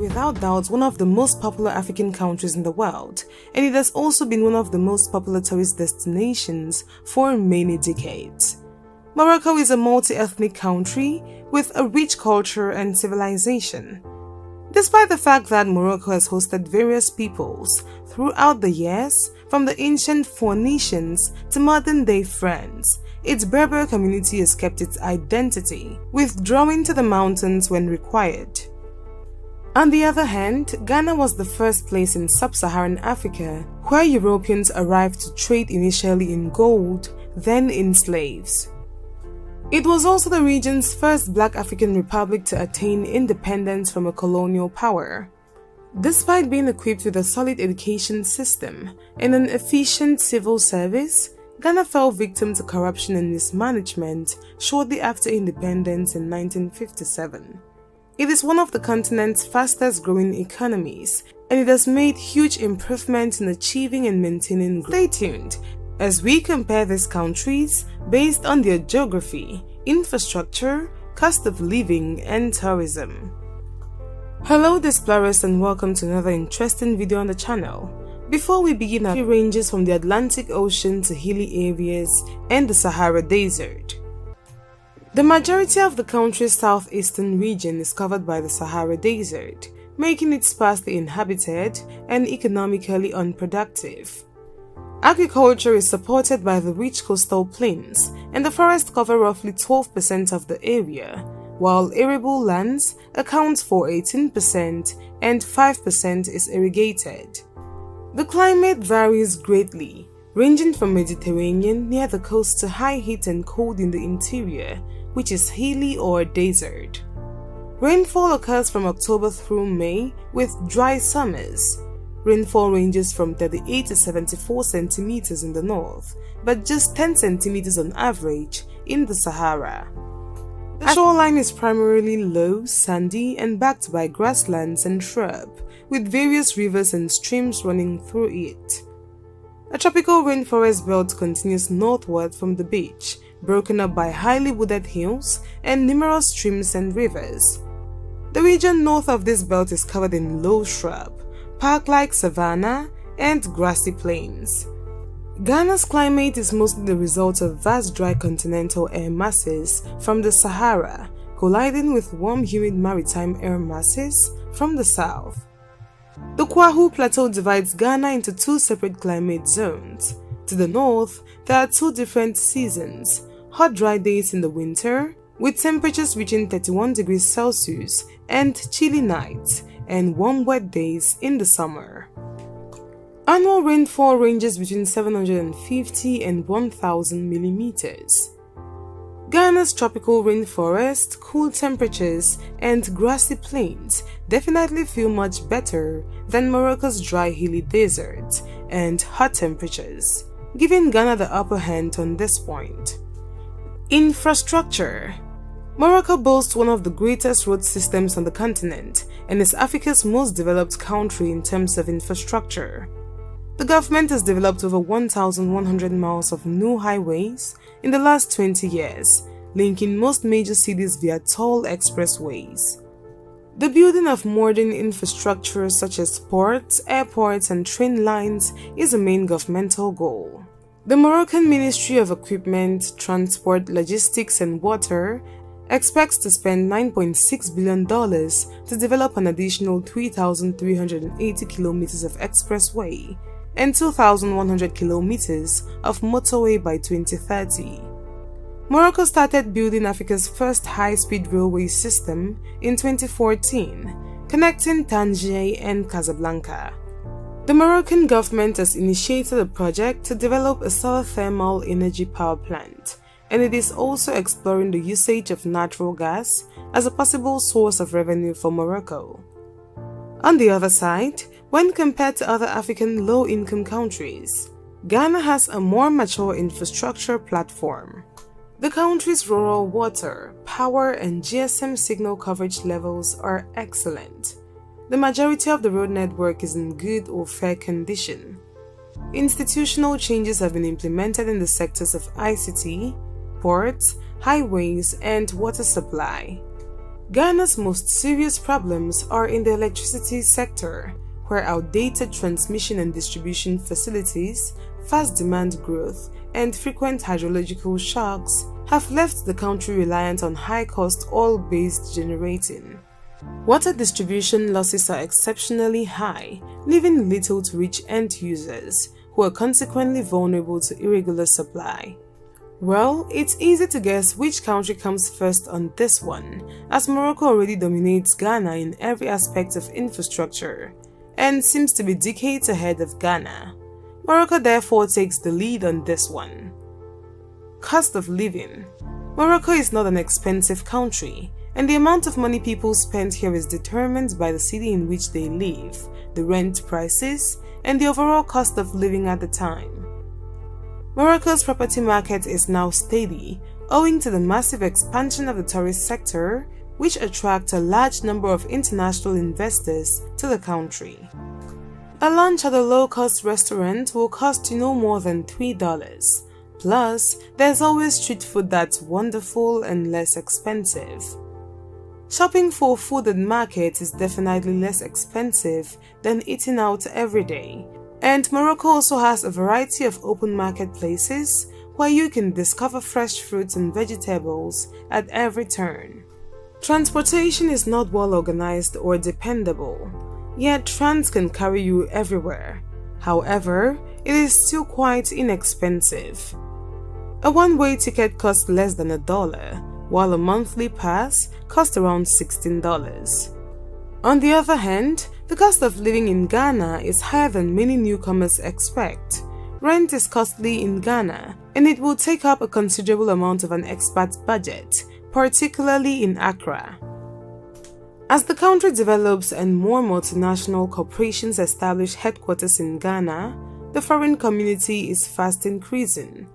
without doubt one of the most popular African countries in the world, and it has also been one of the most popular tourist destinations for many decades. Morocco is a multi-ethnic country with a rich culture and civilization. Despite the fact that Morocco has hosted various peoples throughout the years, from the ancient Phoenicians to modern-day France, its Berber community has kept its identity, withdrawing to the mountains when required. On the other hand, Ghana was the first place in sub-Saharan Africa where Europeans arrived to trade initially in gold, then in slaves. It was also the region's first Black African republic to attain independence from a colonial power. Despite being equipped with a solid education system and an efficient civil service, Ghana fell victim to corruption and mismanagement shortly after independence in 1957. It is one of the continent's fastest growing economies, and it has made huge improvements in achieving and maintaining growth. Stay tuned as we compare these countries based on their geography, infrastructure, cost of living, and tourism. Hello explorers, and welcome to another interesting video on the channel. Before we begin, our ranges from the Atlantic Ocean to hilly areas and the Sahara Desert. The majority of the country's southeastern region is covered by the Sahara Desert, making it sparsely inhabited and economically unproductive. Agriculture is supported by the rich coastal plains, and the forests cover roughly 12% of the area, while arable lands account for 18% and 5% is irrigated. The climate varies greatly, ranging from Mediterranean near the coast to high heat and cold in the interior, which is hilly or desert. Rainfall occurs from October through May with dry summers. Rainfall ranges from 38 to 74 centimeters in the north, but just 10 centimeters on average in the Sahara. The shoreline is primarily low, sandy, and backed by grasslands and shrub, with various rivers and streams running through it. A tropical rainforest belt continues northward from the beach, broken up by highly wooded hills and numerous streams and rivers. The region north of this belt is covered in low shrub, park-like savanna, and grassy plains. Ghana's climate is mostly the result of vast dry continental air masses from the Sahara colliding with warm humid maritime air masses from the south. The Kwahu Plateau divides Ghana into two separate climate zones. To the north, there are two different seasons: hot dry days in the winter, with temperatures reaching 31 degrees Celsius, and chilly nights, and warm wet days in the summer. Annual rainfall ranges between 750 and 1000 millimeters. Ghana's tropical rainforest, cool temperatures, and grassy plains definitely feel much better than Morocco's dry hilly deserts and hot temperatures, giving Ghana the upper hand on this point. Infrastructure. Morocco boasts one of the greatest road systems on the continent and is Africa's most developed country in terms of infrastructure. The government has developed over 1,100 miles of new highways in the last 20 years, linking most major cities via tall expressways. The building of modern infrastructure such as ports, airports, and train lines is a main governmental goal. The Moroccan Ministry of Equipment, Transport, Logistics, and Water expects to spend $9.6 billion to develop an additional 3,380 kilometers of expressway and 2,100 kilometers of motorway by 2030. Morocco started building Africa's first high-speed railway system in 2014, connecting Tangier and Casablanca. The Moroccan government has initiated a project to develop a solar thermal energy power plant, and it is also exploring the usage of natural gas as a possible source of revenue for Morocco. On the other side, when compared to other African low-income countries, Ghana has a more mature infrastructure platform. The country's rural water, power, and GSM signal coverage levels are excellent. The majority of the road network is in good or fair condition. Institutional changes have been implemented in the sectors of ICT, ports, highways, and water supply. Ghana's most serious problems are in the electricity sector, where outdated transmission and distribution facilities, fast demand growth, and frequent hydrological shocks have left the country reliant on high-cost oil-based generating. Water distribution losses are exceptionally high, leaving little to reach end users, who are consequently vulnerable to irregular supply. Well, it's easy to guess which country comes first on this one, as Morocco already dominates Ghana in every aspect of infrastructure, and seems to be decades ahead of Ghana. Morocco therefore takes the lead on this one. Cost of living. Morocco is not an expensive country, and the amount of money people spend here is determined by the city in which they live, the rent prices, and the overall cost of living at the time. Morocco's property market is now steady, owing to the massive expansion of the tourist sector, which attracts a large number of international investors to the country. A lunch at a low-cost restaurant will cost you no more than $3. Plus, there's always street food that's wonderful and less expensive. Shopping for food at markets is definitely less expensive than eating out every day. And Morocco also has a variety of open marketplaces where you can discover fresh fruits and vegetables at every turn. Transportation is not well organized or dependable, yet trams can carry you everywhere. However, it is still quite inexpensive. A one-way ticket costs less than $1, while a monthly pass costs around $16. On the other hand, the cost of living in Ghana is higher than many newcomers expect. Rent is costly in Ghana, and it will take up a considerable amount of an expat's budget, particularly in Accra. As the country develops and more multinational corporations establish headquarters in Ghana, the foreign community is fast increasing.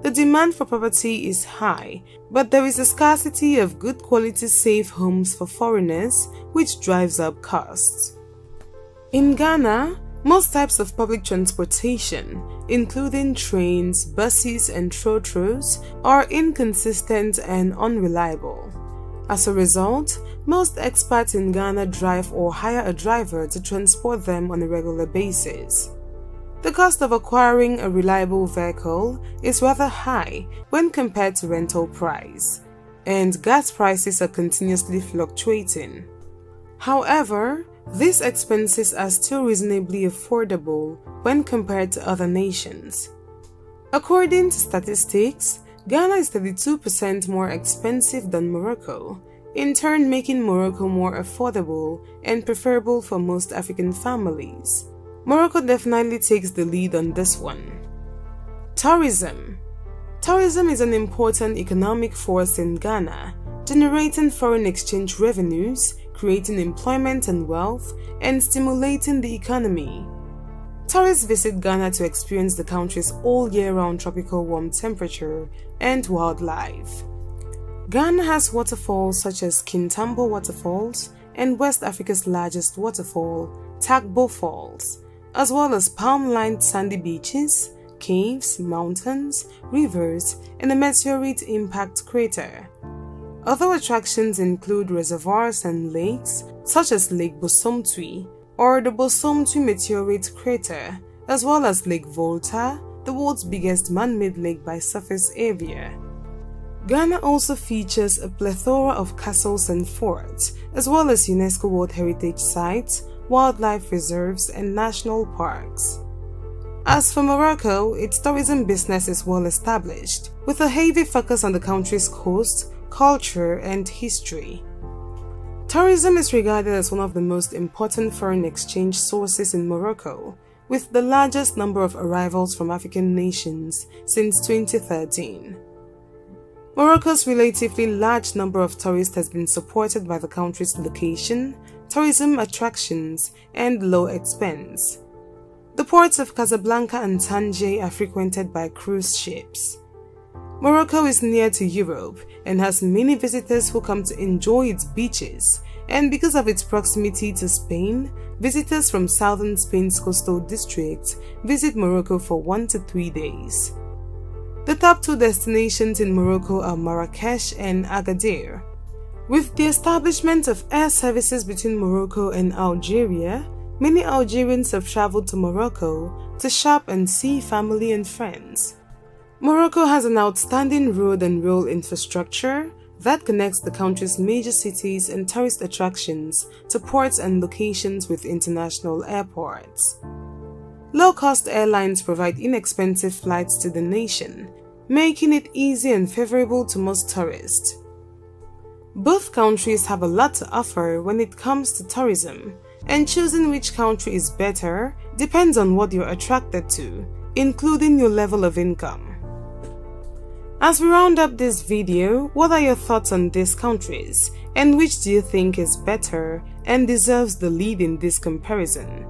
The demand for property is high, but there is a scarcity of good quality safe homes for foreigners, which drives up costs. In Ghana, most types of public transportation, including trains, buses, and trotros, are inconsistent and unreliable. As a result, most expats in Ghana drive or hire a driver to transport them on a regular basis. The cost of acquiring a reliable vehicle is rather high when compared to rental price, and gas prices are continuously fluctuating. However, these expenses are still reasonably affordable when compared to other nations. According to statistics, Ghana is 32% more expensive than Morocco, in turn making Morocco more affordable and preferable for most African families. Morocco definitely takes the lead on this one. Tourism. Tourism is an important economic force in Ghana, generating foreign exchange revenues, creating employment and wealth, and stimulating the economy. Tourists visit Ghana to experience the country's all-year-round tropical warm temperature and wildlife. Ghana has waterfalls such as Kintambo Waterfalls and West Africa's largest waterfall, Tagbo Falls, as well as palm-lined sandy beaches, caves, mountains, rivers, and a meteorite impact crater. Other attractions include reservoirs and lakes, such as Lake Bosomtwi or the Bosomtwi Meteorite Crater, as well as Lake Volta, the world's biggest man-made lake by surface area. Ghana also features a plethora of castles and forts, as well as UNESCO World Heritage Sites, wildlife reserves, and national parks. As for Morocco, its tourism business is well established, with a heavy focus on the country's coast, culture, and history. Tourism is regarded as one of the most important foreign exchange sources in Morocco, with the largest number of arrivals from African nations since 2013. Morocco's relatively large number of tourists has been supported by the country's location, tourism attractions, and low expense. The ports of Casablanca and Tangier are frequented by cruise ships. Morocco is near to Europe and has many visitors who come to enjoy its beaches, and because of its proximity to Spain, visitors from southern Spain's coastal districts visit Morocco for 1 to 3 days. The top 2 destinations in Morocco are Marrakesh and Agadir. With the establishment of air services between Morocco and Algeria, many Algerians have traveled to Morocco to shop and see family and friends. Morocco has an outstanding road and rail infrastructure that connects the country's major cities and tourist attractions to ports and locations with international airports. Low-cost airlines provide inexpensive flights to the nation, making it easy and favorable to most tourists. Both countries have a lot to offer when it comes to tourism, and choosing which country is better depends on what you're attracted to, including your level of income. As we round up this video, what are your thoughts on these countries, and which do you think is better and deserves the lead in this comparison?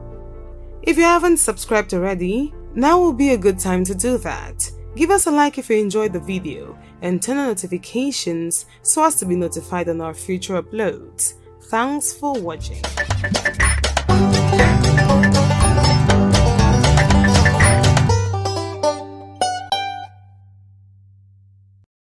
If you haven't subscribed already, now will be a good time to do that. Give us a like if you enjoyed the video and turn on notifications so as to be notified on our future uploads. Thanks for watching.